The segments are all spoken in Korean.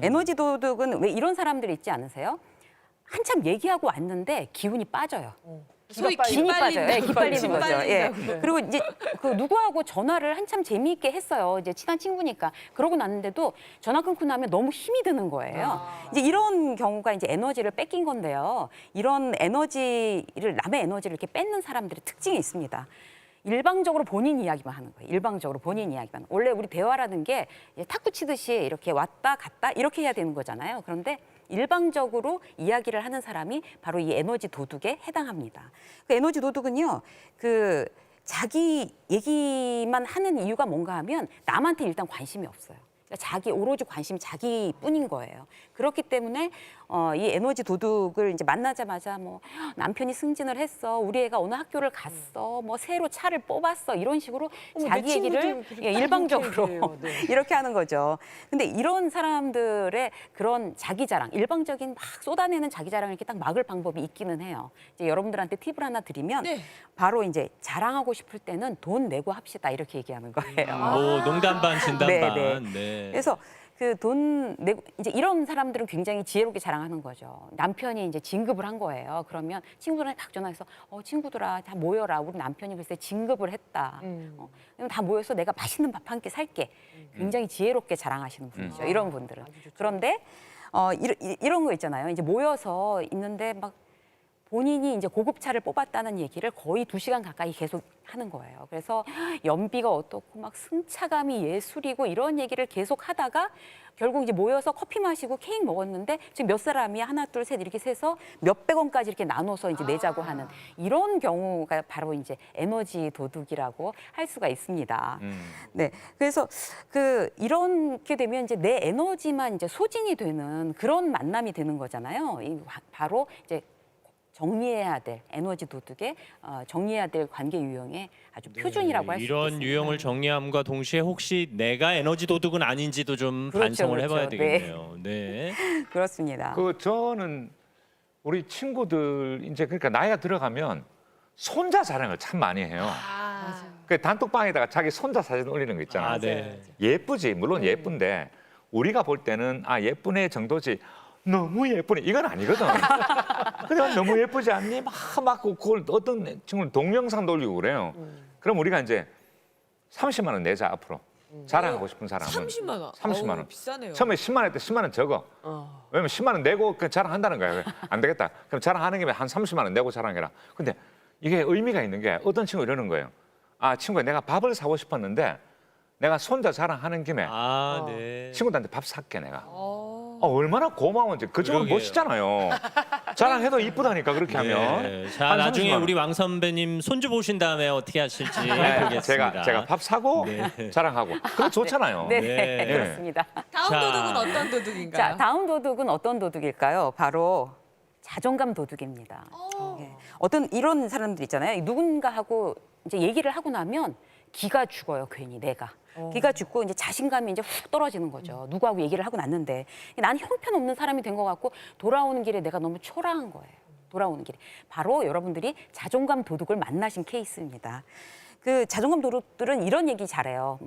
에너지 도둑은 왜 이런 사람들 있지 않으세요? 한참 얘기하고 왔는데 기운이 빠져요. 소위 기운이 빠져요. 예, 기빨리는 거죠. 예. 기빨린다고. 그리고 이제 그 누구하고 전화를 한참 재미있게 했어요. 이제 친한 친구니까. 그러고 났는데도 전화 끊고 나면 너무 힘이 드는 거예요. 이제 이런 경우가 이제 에너지를 뺏긴 건데요. 이런 에너지를 남의 에너지를 이렇게 뺏는 사람들의 특징이 있습니다. 일방적으로 본인 이야기만 하는 거예요. 일방적으로 본인 이야기만. 원래 우리 대화라는 게 탁구 치듯이 이렇게 왔다 갔다 이렇게 해야 되는 거잖아요. 그런데 일방적으로 이야기를 하는 사람이 바로 이 에너지 도둑에 해당합니다. 그 에너지 도둑은요, 그 자기 얘기만 하는 이유가 뭔가 하면 남한테 일단 관심이 없어요. 그러니까 자기 오로지 관심이 자기뿐인 거예요. 그렇기 때문에 이 에너지 도둑을 이제 만나자마자 뭐 남편이 승진을 했어, 우리 애가 어느 학교를 갔어, 뭐 새로 차를 뽑았어 이런 식으로 자기 얘기를 일방적으로 네. 이렇게 하는 거죠. 근데 이런 사람들의 그런 자기 자랑, 일방적인 막 쏟아내는 자기 자랑을 이렇게 딱 막을 방법이 있기는 해요. 이제 여러분들한테 팁을 하나 드리면 네. 바로 이제 자랑하고 싶을 때는 돈 내고 합시다 이렇게 얘기하는 거예요. 오, 농담 반 진담 네, 반. 네. 네. 그래서 그 돈 내고 이제 이런 사람들은 굉장히 지혜롭게 자랑하는 거죠. 남편이 이제 진급을 한 거예요. 그러면 친구들한테 딱 전화해서 친구들아 다 모여라. 우리 남편이 글쎄 진급을 했다. 그럼 다 모여서 내가 맛있는 밥 한 끼 살게. 굉장히 지혜롭게 자랑하시는 분이죠. 이런 분들은. 그런데 이런 거 있잖아요. 이제 모여서 있는데 막 본인이 이제 고급차를 뽑았다는 얘기를 거의 2시간 가까이 계속 하는 거예요. 그래서 연비가 어떻고 막 승차감이 예술이고 이런 얘기를 계속 하다가 결국 이제 모여서 커피 마시고 케이크 먹었는데 지금 몇 사람이 하나, 둘, 셋 이렇게 세서 몇백 원까지 이렇게 나눠서 이제 내자고 하는 이런 경우가 바로 이제 에너지 도둑이라고 할 수가 있습니다. 네. 그래서 이렇게 되면 이제 내 에너지만 이제 소진이 되는 그런 만남이 되는 거잖아요. 바로 이제 정리해야 될 에너지 도둑의 정리해야 될 관계 유형의 아주 표준이라고 할 수 있습니다. 이런 유형을 정리함과 동시에 혹시 내가 에너지 도둑은 아닌지도 좀 그렇죠, 반성을 해봐야 그렇죠. 되겠네요. 네. 그렇습니다. 저는 우리 친구들 이제 그러니까 나이가 들어가면 손자 자랑을 참 많이 해요. 그 단톡방에다가 자기 손자 사진 올리는 거 있잖아. 아, 네. 예쁘지, 물론 예쁜데 우리가 볼 때는 예쁜 애 정도지. 너무 예쁘네. 이건 아니거든. 그냥 너무 예쁘지 않니? 막 그걸 어떤 친구는 동영상도 올리고 그래요. 그럼 우리가 이제 30만 원 내자 앞으로. 자랑하고 싶은 사람은 30만 원. 30만 원. 어우, 비싸네요. 처음에 10만 원 할 때 10만 원 적어. 왜냐면 10만 원 내고 자랑한다는 거야. 안 되겠다. 그럼 자랑하는 김에 한 30만 원 내고 자랑해라. 근데 이게 의미가 있는 게 어떤 친구 이러는 거예요. 친구야 내가 밥을 사고 싶었는데 내가 손자 자랑하는 김에 네. 친구들한테 밥 살게 내가. 얼마나 고마운지 그쪽은 그러게요. 멋있잖아요. 자랑해도 이쁘다니까 그렇게 하면. 네. 자, 한 나중에 30만 원. 우리 왕 선배님 손주 보신 다음에 어떻게 하실지 네, 보겠습니다. 제가 밥 사고 자랑하고 그거 좋잖아요. 네, 네. 그렇습니다. 다음 자. 도둑은 어떤 도둑인가요? 자, 다음 도둑은 어떤 도둑일까요? 바로 자존감 도둑입니다. 예. 어떤 이런 사람들 있잖아요. 누군가하고 이제 얘기를 하고 나면 기가 죽어요. 괜히 내가. 기가 죽고 이제 자신감이 이제 훅 떨어지는 거죠. 누구하고 얘기를 하고 났는데 나는 형편없는 사람이 된 것 같고 돌아오는 길에 내가 너무 초라한 거예요. 돌아오는 길에. 바로 여러분들이 자존감 도둑을 만나신 케이스입니다. 그 자존감 도둑들은 이런 얘기 잘해요.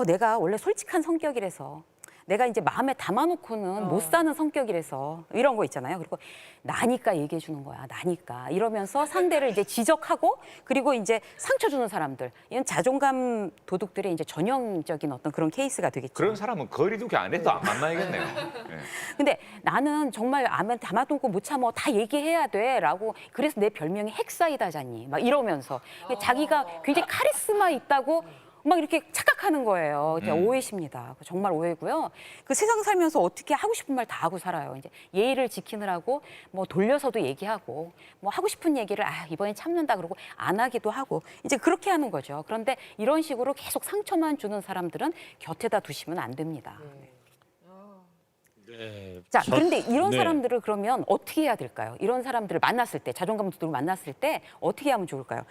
내가 원래 솔직한 성격이라서 내가 이제 마음에 담아놓고는 못 사는 성격이라서 이런 거 있잖아요. 그리고 나니까 얘기해 주는 거야. 나니까 이러면서 상대를 이제 지적하고 그리고 이제 상처 주는 사람들. 이건 자존감 도둑들의 이제 전형적인 어떤 그런 케이스가 되겠죠. 그런 사람은 거리두기 안 해도 안 만나야겠네요. 네. 근데 나는 정말 마음에 담아놓고 못 참어 다 얘기해야 돼라고 그래서 내 별명이 핵사이다잖니 막 이러면서 자기가 굉장히 카리스마 있다고 막 이렇게 착각하는 거예요. 오해십니다. 정말 오해고요. 그 세상 살면서 어떻게 하고 싶은 말 다 하고 살아요. 이제 예의를 지키느라고 뭐 돌려서도 얘기하고 뭐 하고 싶은 얘기를 이번엔 참는다 그러고 안 하기도 하고 이제 그렇게 하는 거죠. 그런데 이런 식으로 계속 상처만 주는 사람들은 곁에다 두시면 안 됩니다. 네. 자, 그런데 이런 네. 사람들을 그러면 어떻게 해야 될까요? 이런 사람들을 만났을 때, 자존감 도둑을 만났을 때 어떻게 하면 좋을까요?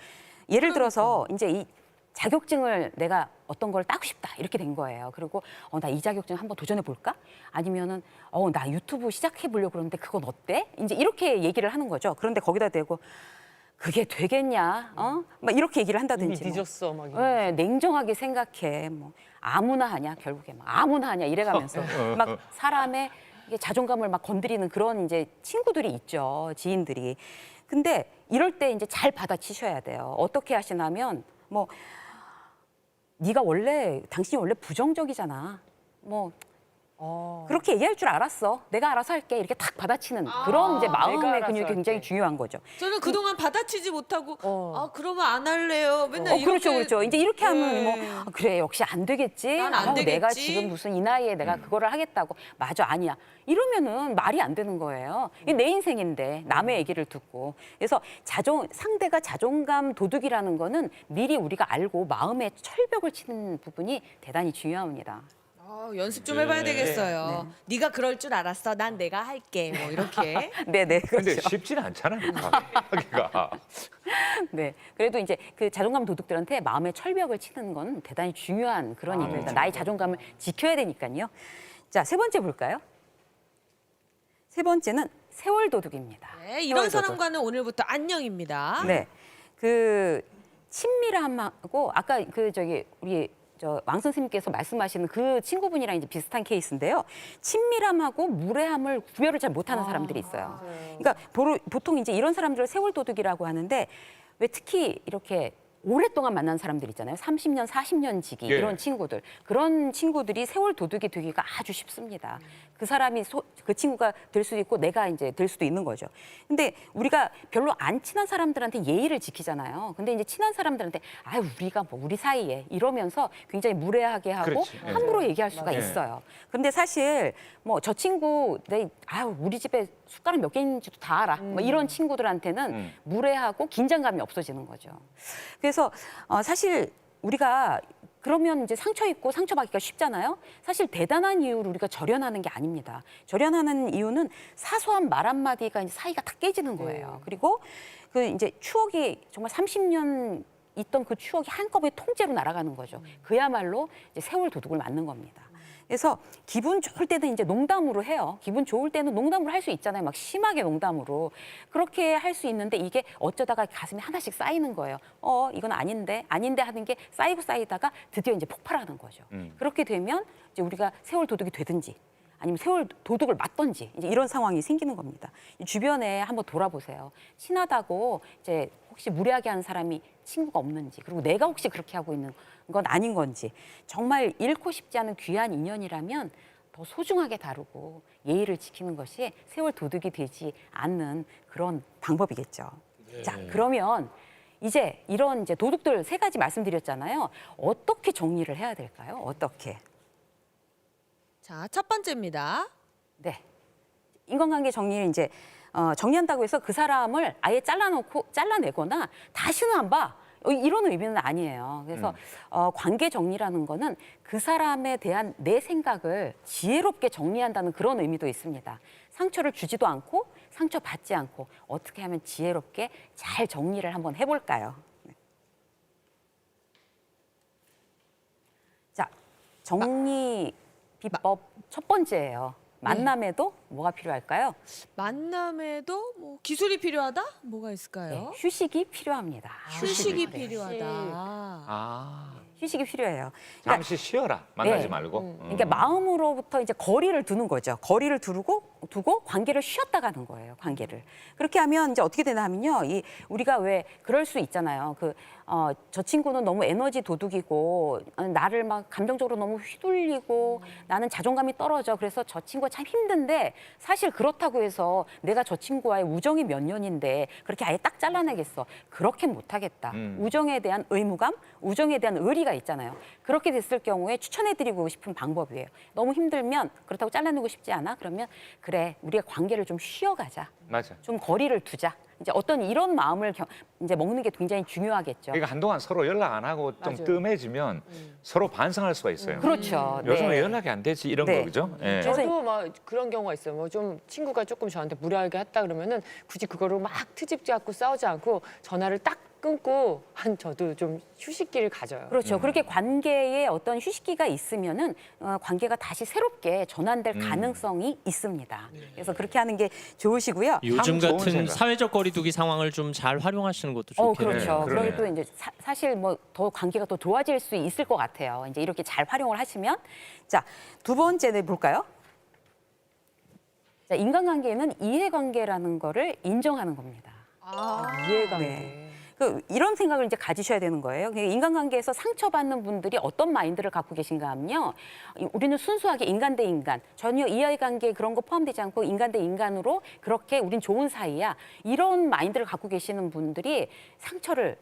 예를 들어서 이제 이 자격증을 내가 어떤 걸 따고 싶다 이렇게 된 거예요. 그리고 나 이 자격증 한번 도전해 볼까? 아니면은 나 유튜브 시작해 보려고 그러는데 그건 어때? 이제 이렇게 얘기를 하는 거죠. 그런데 거기다 대고 그게 되겠냐? 막 이렇게 얘기를 한다든지. 이미 늦었어 막. 네, 냉정하게 생각해. 아무나 하냐 결국에 막 아무나 하냐 이래가면서 막 사람의 이게 자존감을 막 건드리는 그런 이제 친구들이 있죠. 지인들이. 근데 이럴 때 이제 잘 받아치셔야 돼요. 어떻게 하시냐면 뭐 네가 원래 당신이 원래 부정적이잖아. 뭐 그렇게 얘기할 줄 알았어. 내가 알아서 할게. 이렇게 탁 받아치는 그런 이제 내가 마음의 알아서 근육이 굉장히 할게. 중요한 거죠. 저는 그동안 받아치지 못하고 아 그러면 안 할래요. 맨날 이렇게 그렇죠, 그렇죠. 이제 이렇게 하면 네. 뭐 아, 그래 역시 안 되겠지. 난안 아우, 내가 되겠지. 지금 무슨 이 나이에 내가 그거를 하겠다고. 맞아, 아니야. 이러면은 말이 안 되는 거예요. 이게 내 인생인데 남의 얘기를 듣고. 그래서 상대가 자존감 도둑이라는 거는 미리 우리가 알고 마음의 철벽을 치는 부분이 대단히 중요합니다. 연습 좀 해봐야 되겠어요. 네가 그럴 줄 알았어. 난 내가 할게. 뭐 이렇게. 네네, 근데 그렇죠. 쉽지는 않잖아요. 하기가. 네. 그래도 이제 그 자존감 도둑들한테 마음의 철벽을 치는 건 대단히 중요한 그런 일입니다. 나의 자존감을 지켜야 되니까요. 자, 세 번째 볼까요? 세 번째는 세월 도둑입니다. 네, 이런 세월 도둑. 사람과는 오늘부터 안녕입니다. 네. 그 친밀함하고 아까 그 우리 왕 선생님께서 말씀하시는 그 친구분이랑 이제 비슷한 케이스인데요. 친밀함하고 무례함을 구별을 잘 못하는 사람들이 있어요. 그러니까 보통 이제 이런 사람들을 세월 도둑이라고 하는데 왜 특히 이렇게 오랫동안 만난 사람들 있잖아요. 30년, 40년 지기 예. 이런 친구들. 그런 친구들이 세월 도둑이 되기가 아주 쉽습니다. 그 사람이 그 친구가 될 수도 있고 내가 이제 될 수도 있는 거죠. 근데 우리가 별로 안 친한 사람들한테 예의를 지키잖아요. 근데 이제 친한 사람들한테 아유 우리가 뭐 우리 사이에 이러면서 굉장히 무례하게 하고 그렇지. 예. 함부로 얘기할 수가 맞아요. 있어요. 근데 사실 뭐 저 친구 아유 우리 집에 숟가락 몇 개 있는지도 다 알아. 뭐 이런 친구들한테는 무례하고 긴장감이 없어지는 거죠. 그래서 사실 우리가 그러면 이제 상처 입고 상처받기가 쉽잖아요. 사실 대단한 이유를 우리가 절연하는 게 아닙니다. 절연하는 이유는 사소한 말 한마디가 이제 사이가 다 깨지는 거예요. 그리고 그 이제 추억이 정말 30년 있던 그 추억이 한꺼번에 통째로 날아가는 거죠. 그야말로 이제 세월 도둑을 맞는 겁니다. 그래서 기분 좋을 때는 이제 농담으로 해요. 기분 좋을 때는 농담으로 할 수 있잖아요. 막 심하게 농담으로. 그렇게 할 수 있는데 이게 어쩌다가 가슴에 하나씩 쌓이는 거예요. 이건 아닌데 하는 게 쌓이다가 드디어 이제 폭발하는 거죠. 그렇게 되면 이제 우리가 세월 도둑이 되든지 아니면 세월 도둑을 맞던지 이제 이런 상황이 생기는 겁니다. 주변에 한번 돌아보세요. 친하다고 이제 혹시 무례하게 하는 사람이 친구가 없는지, 그리고 내가 혹시 그렇게 하고 있는 건 아닌 건지, 정말 잃고 싶지 않은 귀한 인연이라면 더 소중하게 다루고 예의를 지키는 것이 세월 도둑이 되지 않는 그런 방법이겠죠. 자, 그러면 이제 이런 이제 도둑들 세 가지 말씀드렸잖아요. 어떻게 정리를 해야 될까요? 어떻게? 자, 첫 번째입니다. 네. 인간관계 정리를 이제 정리한다고 해서 그 사람을 아예 잘라내거나 다시는 안 봐. 이런 의미는 아니에요. 그래서 관계 정리라는 거는 그 사람에 대한 내 생각을 지혜롭게 정리한다는 그런 의미도 있습니다. 상처를 주지도 않고 상처받지 않고 어떻게 하면 지혜롭게 잘 정리를 한번 해볼까요? 네. 자, 정리 비법 첫 번째예요. 만남에도 뭐가 필요할까요? 만남에도 뭐 기술이 필요하다? 뭐가 네, 있을까요? 휴식이 필요합니다. 휴식이 네. 필요하다. 아, 휴식이 필요해요. 잠시 쉬어라. 만나지 네. 말고. 그러니까 마음으로부터 이제 거리를 두는 거죠. 거리를 두고 관계를 쉬었다 가는 거예요. 관계를. 그렇게 하면 이제 어떻게 되나 하면요. 우리가 왜 그럴 수 있잖아요. 저 친구는 너무 에너지 도둑이고 나를 막 감정적으로 너무 휘둘리고 나는 자존감이 떨어져. 그래서 저 친구가 참 힘든데 사실 그렇다고 해서 내가 저 친구와의 우정이 몇 년인데 그렇게 아예 딱 잘라내겠어. 그렇게 못하겠다. 우정에 대한 의무감, 우정에 대한 의리가 있잖아요. 그렇게 됐을 경우에 추천해드리고 싶은 방법이에요. 너무 힘들면 그렇다고 잘라내고 싶지 않아? 그러면 그래, 우리가 관계를 좀 쉬어가자. 맞아. 좀 거리를 두자. 이제 어떤 이런 마음을 이제 먹는 게 굉장히 중요하겠죠. 그러니까 한동안 서로 연락 안 하고 좀 맞아요. 뜸해지면 서로 반성할 수가 있어요. 그렇죠. 요즘은 네. 연락이 안 되지 이런 네. 거 그죠? 예. 그래서 저도 막 그런 경우가 있어요. 뭐 좀 친구가 조금 저한테 무례하게 했다 그러면은 굳이 그거를 막 트집 잡고 싸우지 않고 전화를 딱 끊고 저도 좀 휴식기를 가져요. 그렇죠. 그렇게 관계에 어떤 휴식기가 있으면은 관계가 다시 새롭게 전환될 가능성이 있습니다. 그래서 그렇게 하는 게 좋으시고요. 요즘 참 좋은 같은 생각. 사회적 거리두기 상황을 좀 잘 활용하시는 것도 좋겠네요. 그렇죠. 그러네요. 그러면 또 이제 사실 뭐 더 관계가 더 좋아질 수 있을 것 같아요. 이제 이렇게 잘 활용을 하시면. 자, 두 번째는 볼까요? 자, 인간관계는 이해관계라는 거를 인정하는 겁니다. 이해관계. 네. 이런 생각을 이제 가지셔야 되는 거예요. 그러니까 인간관계에서 상처받는 분들이 어떤 마인드를 갖고 계신가 하면요. 우리는 순수하게 인간 대 인간, 전혀 이해관계 그런 거 포함되지 않고 인간 대 인간으로 그렇게 우린 좋은 사이야. 이런 마인드를 갖고 계시는 분들이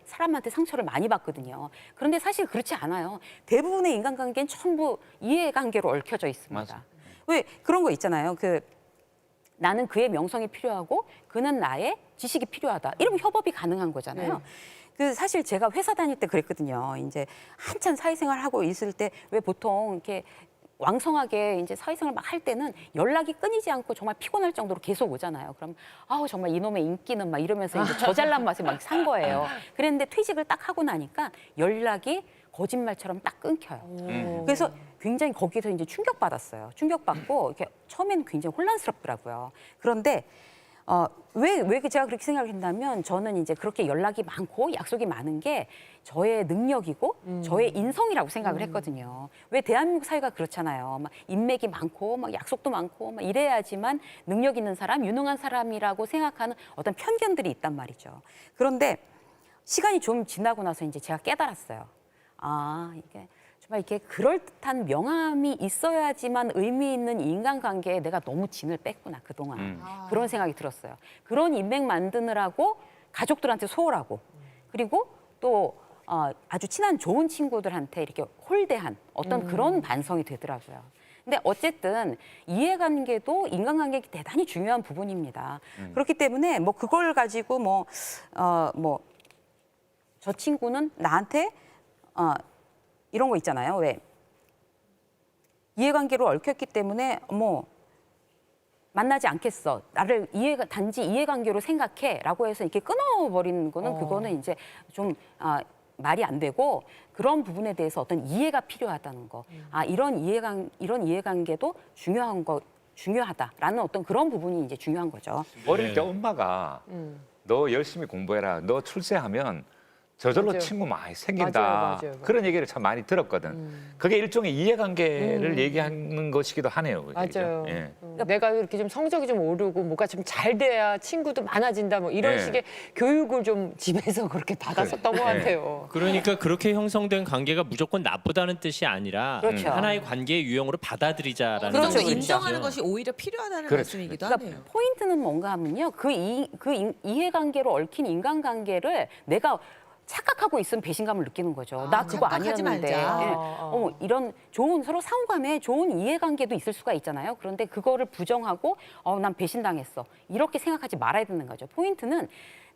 사람한테 상처를 많이 받거든요. 그런데 사실 그렇지 않아요. 대부분의 인간관계는 전부 이해관계로 얽혀져 있습니다. 맞아. 왜 그런 거 있잖아요. 나는 그의 명성이 필요하고 그는 나의 지식이 필요하다. 이러면 협업이 가능한 거잖아요. 사실 제가 회사 다닐 때 그랬거든요. 이제 한참 사회생활 하고 있을 때 왜 보통 이렇게 왕성하게 이제 사회생활 막 할 때는 연락이 끊이지 않고 정말 피곤할 정도로 계속 오잖아요. 그럼 정말 이놈의 인기는 막 이러면서 이제 저 잘난 맛에 막 산 거예요. 그랬는데 퇴직을 딱 하고 나니까 연락이 거짓말처럼 딱 끊겨요. 그래서 굉장히 거기서 이제 충격받았어요. 충격받고 이렇게 처음에는 굉장히 혼란스럽더라고요. 그런데 왜 제가 그렇게 생각을 했냐면 저는 이제 그렇게 연락이 많고 약속이 많은 게 저의 능력이고 저의 인성이라고 생각을 했거든요. 왜 대한민국 사회가 그렇잖아요. 막 인맥이 많고 막 약속도 많고 막 이래야지만 능력 있는 사람, 유능한 사람이라고 생각하는 어떤 편견들이 있단 말이죠. 그런데 시간이 좀 지나고 나서 이제 제가 깨달았어요. 이게 정말 이렇게 그럴듯한 명함이 있어야지만 의미 있는 인간관계에 내가 너무 진을 뺐구나 그동안. 그런 생각이 들었어요. 그런 인맥 만드느라고 가족들한테 소홀하고 그리고 또 아주 친한 좋은 친구들한테 이렇게 홀대한 어떤 그런 반성이 되더라고요. 근데 어쨌든 이해관계도 인간관계에 대단히 중요한 부분입니다. 그렇기 때문에 뭐 그걸 가지고 저 친구는 나한테 이런 거 있잖아요. 왜 이해관계로 얽혔기 때문에 만나지 않겠어. 나를 단지 이해관계로 생각해라고 해서 이렇게 끊어버리는 거는 그거는 이제 좀 말이 안 되고 그런 부분에 대해서 어떤 이해가 필요하다는 거. 이런 이해관계도 중요하다라는 어떤 그런 부분이 이제 중요한 거죠. 어릴 때 엄마가 너 열심히 공부해라. 너 출세하면 저절로 맞아요. 친구 많이 생긴다. 맞아요. 그런 얘기를 참 많이 들었거든. 그게 일종의 이해관계를 얘기하는 것이기도 하네요. 그죠? 맞아요. 예. 내가 이렇게 좀 성적이 좀 오르고 뭐가 좀 잘 돼야 친구도 많아진다 뭐 이런 네. 식의 교육을 좀 집에서 그렇게 받았었던 것 네. 같아요. 그러니까 그렇게 형성된 관계가 무조건 나쁘다는 뜻이 아니라 그렇죠. 하나의 관계의 유형으로 받아들이자라는 그렇죠, 그렇죠. 거죠. 인정하는 것이 오히려 필요하다는 그렇죠. 말씀이기도 그러니까 하네요. 포인트는 뭔가 하면요. 이해관계로 얽힌 인간관계를 내가 착각하고 있으면 배신감을 느끼는 거죠. 나 그거 착각하지 아니었는데. 말자. 예. 이런 좋은 서로 상호감에 좋은 이해관계도 있을 수가 있잖아요. 그런데 그거를 부정하고 난 배신당했어. 이렇게 생각하지 말아야 되는 거죠. 포인트는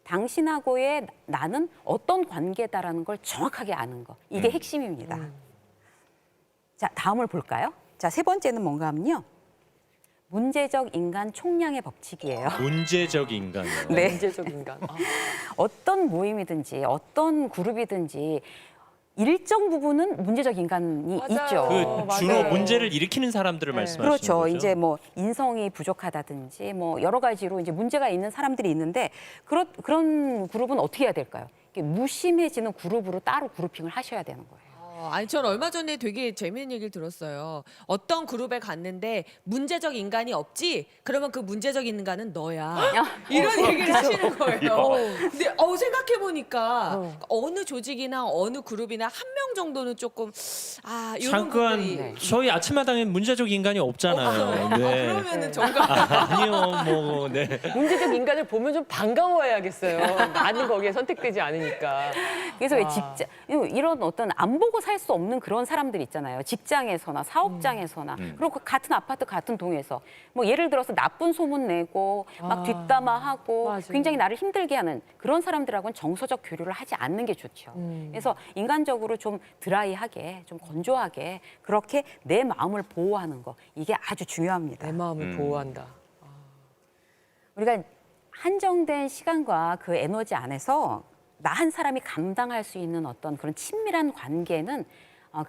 당신하고의 나는 어떤 관계다라는 걸 정확하게 아는 거. 이게 핵심입니다. 자, 다음을 볼까요? 자, 세 번째는 뭔가 하면요. 문제적 인간 총량의 법칙이에요. 문제적 인간이요. 네. 문제적 인간. 어떤 모임이든지 어떤 그룹이든지 일정 부분은 문제적 인간이 맞아요. 있죠. 그 주로 맞아요. 문제를 일으키는 사람들을 말씀하시는 그렇죠. 거죠. 이제 인성이 부족하다든지 여러 가지로 이제 문제가 있는 사람들이 있는데 그런 그룹은 어떻게 해야 될까요? 이게 무심해지는 그룹으로 따로 그룹핑을 하셔야 되는 거예요. 아니, 전 얼마 전에 되게 재미있는 얘기를 들었어요. 어떤 그룹에 갔는데 문제적 인간이 없지? 그러면 그 문제적 인간은 너야. 이런 얘기를 하시는 거예요. 근데 생각해보니까 어느 조직이나 어느 그룹이나 한 명 정도는 조금 이런 잠깐 것들이 저희 아침마당에 문제적 인간이 없잖아요. 네. 그러면은 정말 아니요, 네. 문제적 인간을 보면 좀 반가워해야겠어요. 나는 거기에 선택되지 않으니까. 그래서 왜 이런 어떤 안 보고 살 수 없는 그런 사람들 있잖아요. 직장에서나 사업장에서나 그리고 같은 아파트 같은 동에서 예를 들어서 나쁜 소문 내고 막 뒷담화하고 맞아요. 굉장히 나를 힘들게 하는 그런 사람들하고는 정서적 교류를 하지 않는 게 좋죠. 그래서 인간적으로 좀 드라이하게 좀 건조하게 그렇게 내 마음을 보호하는 거 이게 아주 중요합니다. 내 마음을 보호한다. 우리가 한정된 시간과 그 에너지 안에서 나 한 사람이 감당할 수 있는 어떤 그런 친밀한 관계는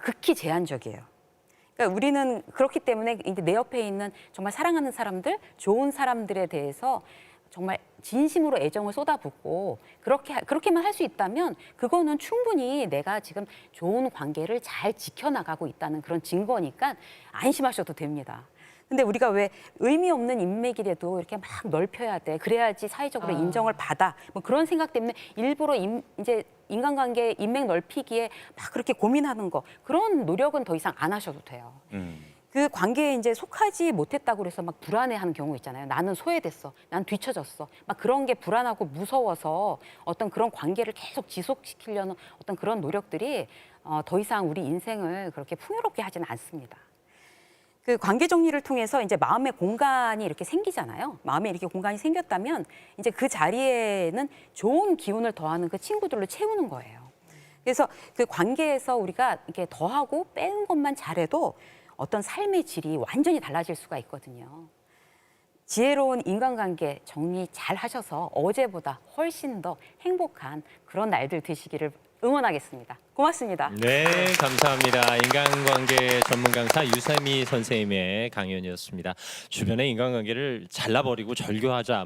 극히 제한적이에요. 그러니까 우리는 그렇기 때문에 이제 내 옆에 있는 정말 사랑하는 사람들, 좋은 사람들에 대해서 정말 진심으로 애정을 쏟아붓고 그렇게만 할 수 있다면 그거는 충분히 내가 지금 좋은 관계를 잘 지켜나가고 있다는 그런 증거니까 안심하셔도 됩니다. 근데 우리가 왜 의미 없는 인맥이라도 이렇게 막 넓혀야 돼. 그래야지 사회적으로 인정을 받아. 뭐 그런 생각 때문에 일부러 이제 인간관계 인맥 넓히기에 막 그렇게 고민하는 거 그런 노력은 더 이상 안 하셔도 돼요. 그 관계에 이제 속하지 못했다고 그래서 막 불안해하는 경우 있잖아요. 나는 소외됐어, 난 뒤처졌어. 막 그런 게 불안하고 무서워서 어떤 그런 관계를 계속 지속시키려는 어떤 그런 노력들이 더 이상 우리 인생을 그렇게 풍요롭게 하지는 않습니다. 그 관계 정리를 통해서 이제 마음의 공간이 이렇게 생기잖아요. 마음에 이렇게 공간이 생겼다면 이제 그 자리에는 좋은 기운을 더하는 그 친구들로 채우는 거예요. 그래서 그 관계에서 우리가 이렇게 더하고 빼는 것만 잘해도 어떤 삶의 질이 완전히 달라질 수가 있거든요. 지혜로운 인간관계 정리 잘 하셔서 어제보다 훨씬 더 행복한 그런 날들 되시기를 응원하겠습니다. 고맙습니다. 네, 감사합니다. 인간관계 전문 강사 유세미 선생님의 강연이었습니다. 주변의 인간관계를 잘라버리고 절교하자.